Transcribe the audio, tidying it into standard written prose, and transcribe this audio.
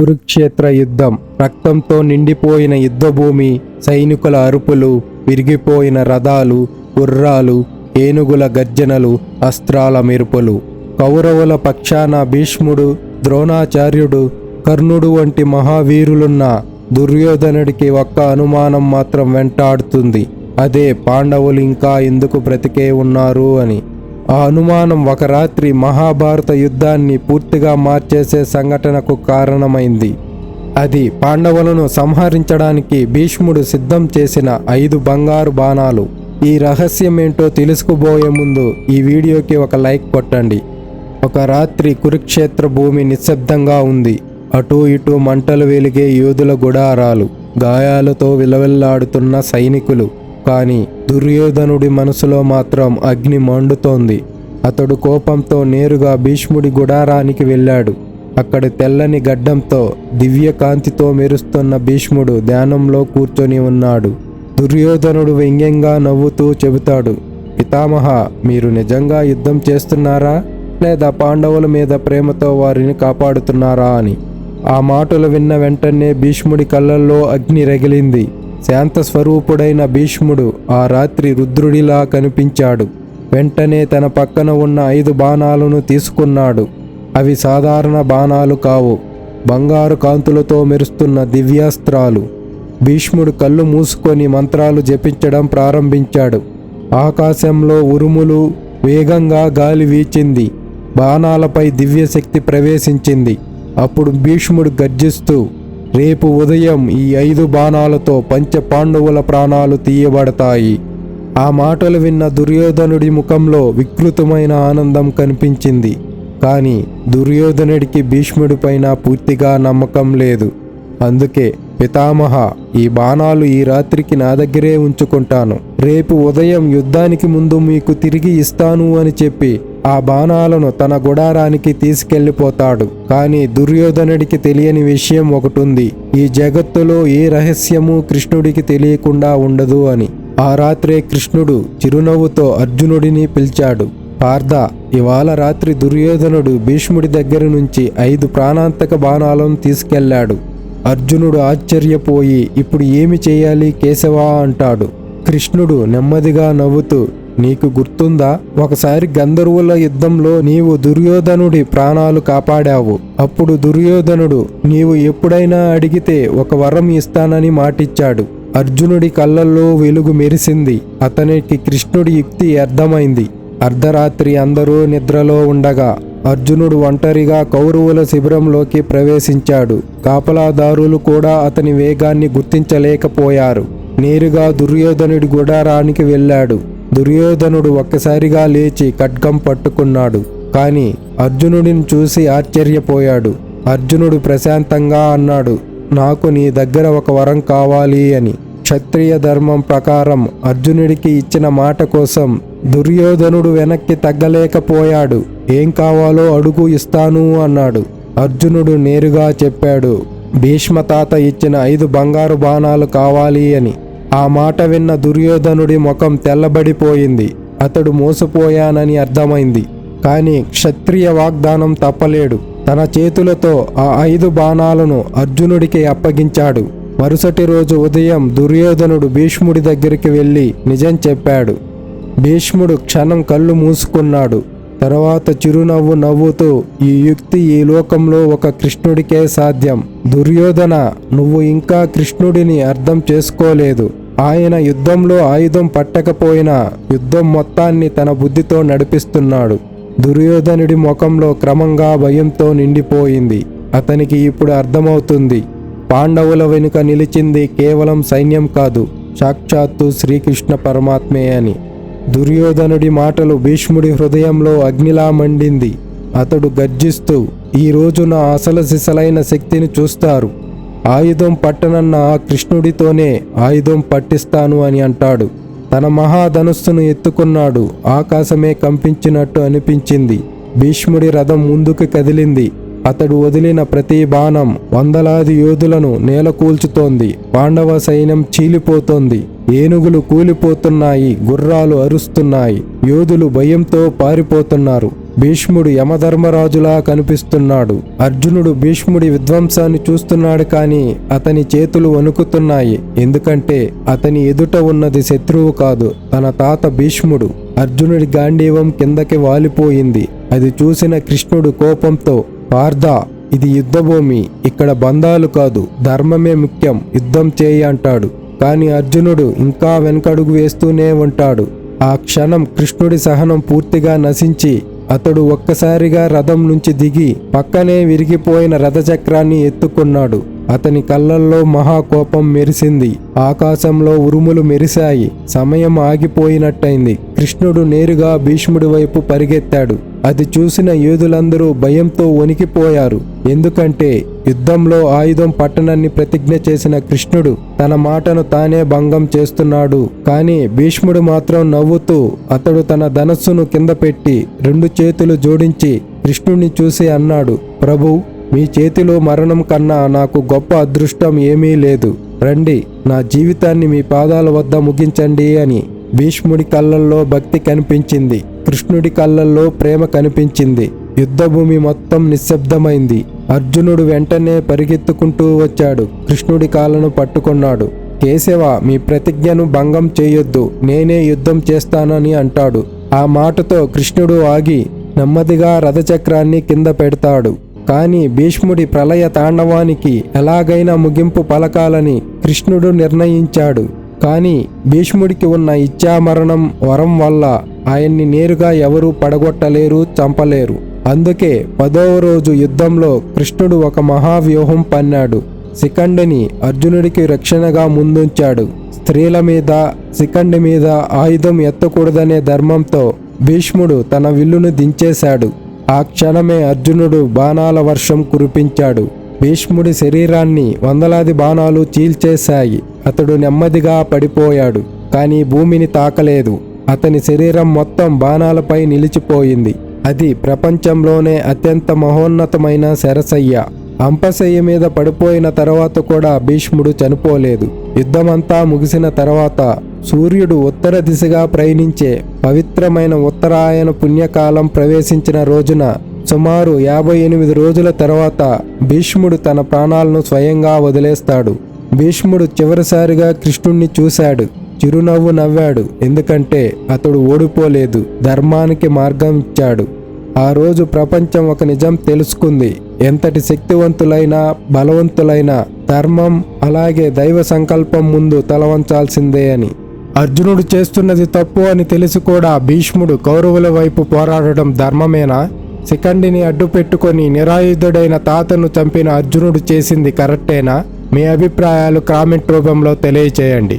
కురుక్షేత్ర యుద్ధం. రక్తంతో నిండిపోయిన యుద్ధభూమి, సైనికుల అరుపులు, విరిగిపోయిన రథాలు, గుర్రాలు, ఏనుగుల గర్జనలు, అస్త్రాల మెరుపులు. కౌరవుల పక్షాన భీష్ముడు, ద్రోణాచార్యుడు, కర్ణుడు వంటి మహావీరులున్న దుర్యోధనుడికి ఒక్క అనుమానం మాత్రం వెంటాడుతుంది. అదే పాండవులు ఇంకా ఎందుకు బ్రతికే ఉన్నారు అని. ఆ అనుమానం ఒక రాత్రి మహాభారత యుద్ధాన్ని పూర్తిగా మార్చేసే సంఘటనకు కారణమైంది. అది పాండవులను సంహరించడానికి భీష్ముడు సిద్ధం చేసిన 5 బంగారు బాణాలు. ఈ రహస్యమేంటో తెలుసుకుపోయే ముందు ఈ వీడియోకి ఒక లైక్ కొట్టండి. ఒక రాత్రి కురుక్షేత్ర భూమి నిశ్శబ్దంగా ఉంది. అటూ ఇటూ మంటలు వెలిగే యోధుల గుడారాలు, గాయాలతో విలవిల్లాడుతున్న సైనికులు. కానీ దుర్యోధనుడి మనసులో మాత్రం అగ్ని మండుతోంది. అతడు కోపంతో నేరుగా భీష్ముడి గుడారానికి వెళ్ళాడు. అక్కడ తెల్లని గడ్డంతో దివ్య కాంతితో మెరుస్తున్న భీష్ముడు ధ్యానంలో కూర్చొని ఉన్నాడు. దుర్యోధనుడు వ్యంగ్యంగా నవ్వుతూ చెబుతాడు, పితామహ, మీరు నిజంగా యుద్ధం చేస్తున్నారా, లేదా పాండవుల మీద ప్రేమతో వారిని కాపాడుతున్నారా అని. ఆ మాటలు విన్న వెంటనే భీష్ముడి కళ్ళల్లో అగ్ని రగిలింది. శాంత స్వరూపుడైన భీష్ముడు ఆ రాత్రి రుద్రుడిలా కనిపించాడు. వెంటనే తన పక్కన ఉన్న 5 బాణాలను తీసుకున్నాడు. అవి సాధారణ బాణాలు కావు, బంగారు కాంతులతో మెరుస్తున్న దివ్యాస్త్రాలు. భీష్ముడు కళ్ళు మూసుకొని మంత్రాలు జపించడం ప్రారంభించాడు. ఆకాశంలో ఉరుములు, వేగంగా గాలి వీచింది. బాణాలపై దివ్యశక్తి ప్రవేశించింది. అప్పుడు భీష్ముడు గర్జిస్తూ, రేపు ఉదయం ఈ 5 బాణాలతో పంచ పాండవుల ప్రాణాలు తీయబడతాయి. ఆ మాటలు విన్న దుర్యోధనుడి ముఖంలో వికృతమైన ఆనందం కనిపించింది. కానీ దుర్యోధనుడికి భీష్ముడిపైన పూర్తిగా నమ్మకం లేదు. అందుకే, పితామహ, ఈ బాణాలు ఈ రాత్రికి నా దగ్గరే ఉంచుకుంటాను. రేపు ఉదయం యుద్ధానికి ముందు మీకు తిరిగి ఇస్తాను అని చెప్పి ఆ బాణాలను తన గుడారానికి తీసుకెళ్లిపోతాడు. కానీ దుర్యోధనుడికి తెలియని విషయం ఒకటుంది. ఈ జగత్తులో ఏ రహస్యము కృష్ణుడికి తెలియకుండా ఉండదు అని. ఆ రాత్రే కృష్ణుడు చిరునవ్వుతో అర్జునుడిని పిలిచాడు. పార్థ, ఇవాళ రాత్రి దుర్యోధనుడు భీష్ముడి దగ్గర నుంచి 5 ప్రాణాంతక బాణాలను తీసుకెళ్లాడు. అర్జునుడు ఆశ్చర్యపోయి, ఇప్పుడు ఏమి చేయాలి కేశవా అంటాడు. కృష్ణుడు నెమ్మదిగా నవ్వుతూ, నీకు గుర్తుందా, ఒకసారి గంధర్వుల యుద్ధంలో నీవు దుర్యోధనుడి ప్రాణాలు కాపాడావు. అప్పుడు దుర్యోధనుడు నీవు ఎప్పుడైనా అడిగితే ఒక వరం ఇస్తానని మాటిచ్చాడు. అర్జునుడి కళ్ళల్లో వెలుగు మెరిసింది. అతనికి కృష్ణుడి యుక్తి అర్థమైంది. అర్ధరాత్రి అందరూ నిద్రలో ఉండగా అర్జునుడు ఒంటరిగా కౌరవుల శిబిరంలోకి ప్రవేశించాడు. కాపలాదారులు కూడా అతని వేగాన్ని గుర్తించలేకపోయారు. నేరుగా దుర్యోధనుడి గుడారానికి వెళ్ళాడు. దుర్యోధనుడు ఒక్కసారిగా లేచి ఖడ్గం పట్టుకున్నాడు. కానీ అర్జునుడిని చూసి ఆశ్చర్యపోయాడు. అర్జునుడు ప్రశాంతంగా అన్నాడు, నాకు నీ దగ్గర ఒక వరం కావాలి అని. క్షత్రియ ధర్మం ప్రకారం అర్జునుడికి ఇచ్చిన మాట కోసం దుర్యోధనుడు వెనక్కి తగ్గలేకపోయాడు. ఏం కావాలో అడుగు, ఇస్తాను అన్నాడు. అర్జునుడు నేరుగా చెప్పాడు, భీష్మ తాత ఇచ్చిన 5 బంగారు బాణాలు కావాలి అని. ఆ మాట విన్న దుర్యోధనుడి ముఖం తెల్లబడిపోయింది. అతడు మోసపోయానని అర్థమైంది. కానీ క్షత్రియ వాగ్దానం తప్పలేడు. తన చేతులతో ఆ 5 బాణాలను అర్జునుడికి అప్పగించాడు. మరుసటి రోజు ఉదయం దుర్యోధనుడు భీష్ముడి దగ్గరికి వెళ్ళి నిజం చెప్పాడు. భీష్ముడు క్షణం కళ్ళు మూసుకున్నాడు. తర్వాత చిరునవ్వు నవ్వుతూ, ఈ యుక్తి ఈ లోకంలో ఒక కృష్ణుడికే సాధ్యం. దుర్యోధన, నువ్వు ఇంకా కృష్ణుడిని అర్థం చేసుకోలేదు. ఆయన యుద్ధంలో ఆయుధం పట్టకపోయినా యుద్ధం మొత్తాన్ని తన బుద్ధితో నడిపిస్తున్నాడు. దుర్యోధనుడి ముఖంలో క్రమంగా భయంతో నిండిపోయింది. అతనికి ఇప్పుడు అర్థమవుతుంది, పాండవుల వెనుక నిలిచింది కేవలం సైన్యం కాదు, సాక్షాత్తు శ్రీకృష్ణ పరమాత్మే అని. దుర్యోధనుడి మాటలు భీష్ముడి హృదయంలో అగ్నిలా మండింది. అతడు గర్జిస్తూ, ఈ రోజు నా అసలు సిసలైన శక్తిని చూస్తారు. ఆయుధం పట్టనన్న ఆ కృష్ణుడితోనే ఆయుధం పట్టిస్తాను అని అంటాడు. తన మహాధనుస్సును ఎత్తుకున్నాడు. ఆకాశమే కంపించినట్టు అనిపించింది. భీష్ముడి రథం ముందుకు కదిలింది. అతడు వదిలిన ప్రతి బాణం వందలాది యోధులను నేలకూల్చుతోంది. పాండవ సైన్యం చీలిపోతోంది. ఏనుగులు కూలిపోతున్నాయి, గుర్రాలు అరుస్తున్నాయి. యోధులు భయంతో పారిపోతున్నారు. భీష్ముడు యమధర్మరాజులా కనిపిస్తున్నాడు. అర్జునుడు భీష్ముడి విధ్వంసాన్ని చూస్తున్నాడు, కానీ అతని చేతులు వణుకుతున్నాయి. ఎందుకంటే అతని ఎదుట ఉన్నది శత్రువు కాదు, తన తాత భీష్ముడు. అర్జునుడి గాంధీవం కిందకి వాలిపోయింది. అది చూసిన కృష్ణుడు కోపంతో, పార్థ, ఇది యుద్ధభూమి, ఇక్కడ బంధాలు కాదు, ధర్మమే ముఖ్యం, యుద్ధం చేయి అంటాడు. కానీ అర్జునుడు ఇంకా వెనకడుగు వేస్తూనే ఉంటాడు. ఆ క్షణం కృష్ణుడి సహనం పూర్తిగా నశించి అతడు ఒక్కసారిగా రథం నుంచి దిగి పక్కనే విరిగిపోయిన రథచక్రాన్ని ఎత్తుకున్నాడు. అతని కళ్ళల్లో మహాకోపం మెరిసింది. ఆకాశంలో ఉరుములు మెరిశాయి. సమయం ఆగిపోయినట్టయింది. కృష్ణుడు నేరుగా భీష్ముడి వైపు పరిగెత్తాడు. అది చూసిన యోధులందరూ భయంతో వణికిపోయారు. ఎందుకంటే యుద్ధంలో ఆయుధం పట్టనని ప్రతిజ్ఞ చేసిన కృష్ణుడు తన మాటను తానే భంగం చేస్తున్నాడు. కానీ భీష్ముడు మాత్రం నవ్వుతూ అతడు తన ధనస్సును కింద పెట్టి 2 చేతులు జోడించి కృష్ణుడిని చూసి అన్నాడు, ప్రభు, మీ చేతిలో మరణం కన్నా నాకు గొప్ప అదృష్టం ఏమీ లేదు. రండి, నా జీవితాన్ని మీ పాదాల వద్ద ముగించండి అని. భీష్ముడి కళ్ళల్లో భక్తి కనిపించింది. కృష్ణుడి కళ్ళల్లో ప్రేమ కనిపించింది. యుద్ధభూమి మొత్తం నిశ్శబ్దమైంది. అర్జునుడు వెంటనే పరిగెత్తుకుంటూ వచ్చాడు. కృష్ణుడి కాళ్ళను పట్టుకున్నాడు. కేశవ, మీ ప్రతిజ్ఞను భంగం చేయొద్దు, నేనే యుద్ధం చేస్తానని అంటాడు. ఆ మాటతో కృష్ణుడు ఆగి నెమ్మదిగా రథచక్రాన్ని కింద పెడతాడు. కానీ భీష్ముడి ప్రళయ తాండవానికి ఎలాగైనా ముగింపు పలకాలని కృష్ణుడు నిర్ణయించాడు. కానీ భీష్ముడికి ఉన్న ఇచ్ఛామరణం వరం వల్ల ఆయన్ని నేరుగా ఎవరూ పడగొట్టలేరు, చంపలేరు. అందుకే 10వ రోజు యుద్ధంలో కృష్ణుడు ఒక మహావ్యూహం పన్నాడు. శిఖండిని అర్జునుడికి రక్షణగా ముందుంచాడు. స్త్రీల మీద, శిఖండి మీద ఆయుధం ఎత్తకూడదనే ధర్మంతో భీష్ముడు తన విల్లును దించేశాడు. ఆ క్షణమే అర్జునుడు బాణాల వర్షం కురిపించాడు. భీష్ముడి శరీరాన్ని వందలాది బాణాలు చీల్చేశాయి. అతడు నెమ్మదిగా పడిపోయాడు, కానీ భూమిని తాకలేదు. అతని శరీరం మొత్తం బాణాలపై నిలిచిపోయింది. అది ప్రపంచంలోనే అత్యంత మహోన్నతమైన శరశయ్య. అంపశయ్య మీద పడిపోయిన తర్వాత కూడా భీష్ముడు చనిపోలేదు. యుద్ధమంతా ముగిసిన తర్వాత సూర్యుడు ఉత్తర దిశగా ప్రయాణించే పవిత్రమైన ఉత్తరాయణ పుణ్యకాలం ప్రవేశించిన రోజున సుమారు 58 రోజుల తర్వాత భీష్ముడు తన ప్రాణాలను స్వయంగా వదిలేస్తాడు. భీష్ముడు చివరిసారిగా కృష్ణుణ్ణి చూశాడు. చిరునవ్వు నవ్వాడు. ఎందుకంటే అతడు ఓడిపోలేదు, ధర్మానికి మార్గం ఇచ్చాడు. ఆ రోజు ప్రపంచం ఒక నిజం తెలుసుకుంది. ఎంతటి శక్తివంతులైనా బలవంతులైనా ధర్మం అలాగే దైవ సంకల్పం ముందు తలవంచాల్సిందే అని. అర్జునుడు చేస్తున్నది తప్పు అని తెలిసి కూడా భీష్ముడు కౌరవుల వైపు పోరాడడం ధర్మమేనా? శిఖండిని అడ్డు పెట్టుకొని నిరాయుధుడైన తాతను చంపిన అర్జునుడు చేసింది కరెక్టేనా? మీ అభిప్రాయాలు కామెంట్ రూపంలో తెలియచేయండి.